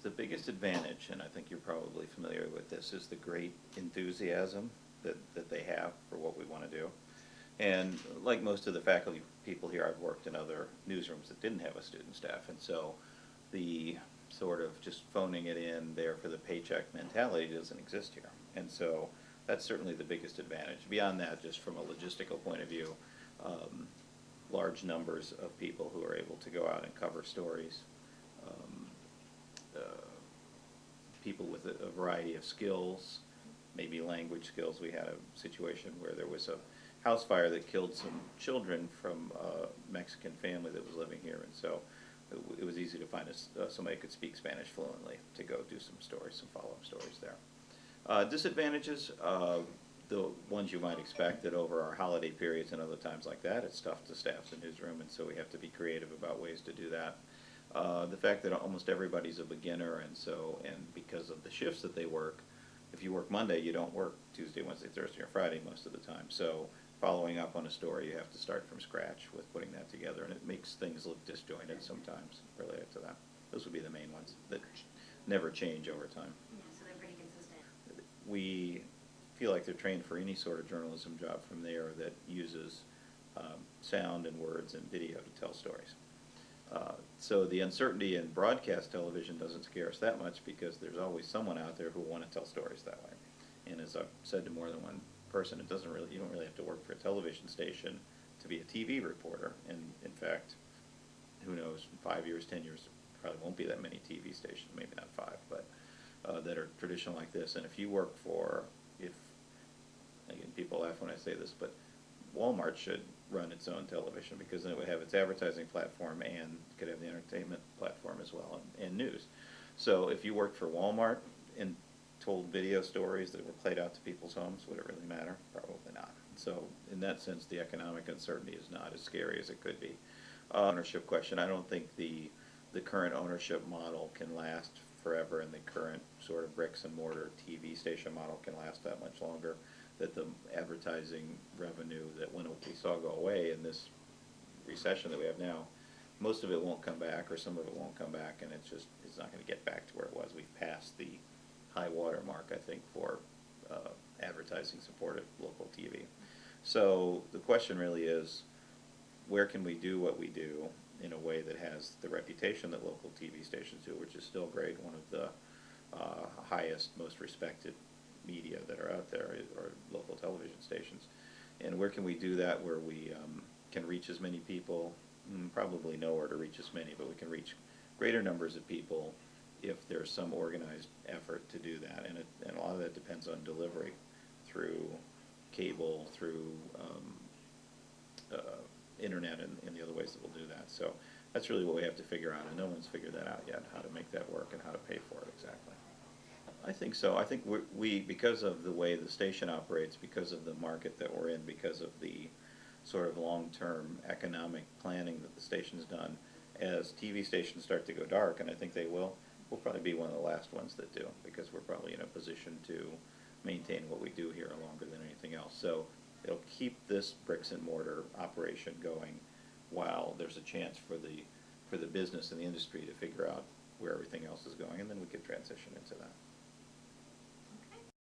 The biggest advantage, and I think you're probably familiar with this, is the great enthusiasm that they have for what we want to do. And like most of the faculty people here, I've worked in other newsrooms that didn't have a student staff, and so the sort of just phoning it in there for the paycheck mentality doesn't exist here. And so that's certainly the biggest advantage. Beyond that, just from a logistical point of view, large numbers of people who are able to go out and cover stories, people with a variety of skills, maybe language skills. We had a situation where there was a house fire that killed some children from a Mexican family that was living here, and so it was easy to find somebody who could speak Spanish fluently to go do some stories, some follow-up stories there. Disadvantages, the ones you might expect, that over our holiday periods and other times like that, it's tough to staff the newsroom, and so we have to be creative about ways to do that. The fact that almost everybody's a beginner, and because of the shifts that they work, if you work Monday, you don't work Tuesday, Wednesday, Thursday, or Friday most of the time. So following up on a story, you have to start from scratch with putting that together, and it makes things look disjointed sometimes related to that. Those would be the main ones that never change over time. Yeah, so they're pretty consistent. We feel like they're trained for any sort of journalism job from there that uses sound and words and video to tell stories. So the uncertainty in broadcast television doesn't scare us that much, because there's always someone out there who will want to tell stories that way. And as I've said to more than one person, you don't really have to work for a television station to be a TV reporter. And in fact, who knows, 5 years, 10 years, probably won't be that many TV stations, maybe not 5, but that are traditional like this. And if you work for, again, people laugh when I say this, but Walmart should run its own television, because then it would have its advertising platform and could have the entertainment platform as well, and news. So if you worked for Walmart and told video stories that were played out to people's homes, would it really matter? Probably not. So in that sense, the economic uncertainty is not as scary as it could be. Ownership question, I don't think the current ownership model can last forever, and the current sort of bricks and mortar TV station model can last that much longer. That the advertising revenue that we saw go away in this recession that we have now, most of it won't come back, or some of it won't come back, and it's not going to get back to where it was. We've passed the high water mark, I think, for advertising supported local TV. So the question really is, where can we do what we do in a way that has the reputation that local TV stations do, which is still great, one of the highest, most respected media that are out there, or local television stations. And where can we do that where we can reach as many people? Probably nowhere to reach as many, but we can reach greater numbers of people if there's some organized effort to do that. And a lot of that depends on delivery through cable, through internet, and the other ways that we'll do that. So that's really what we have to figure out, and no one's figured that out yet, how to make that work and how to pay for it exactly. I think so. I think we, because of the way the station operates, because of the market that we're in, because of the sort of long-term economic planning that the station's done, as TV stations start to go dark, and I think they will, we'll probably be one of the last ones that do, because we're probably in a position to maintain what we do here longer than anything else. So it'll keep this bricks and mortar operation going while there's a chance for the business and the industry to figure out where everything else is going, and then we could transition into that.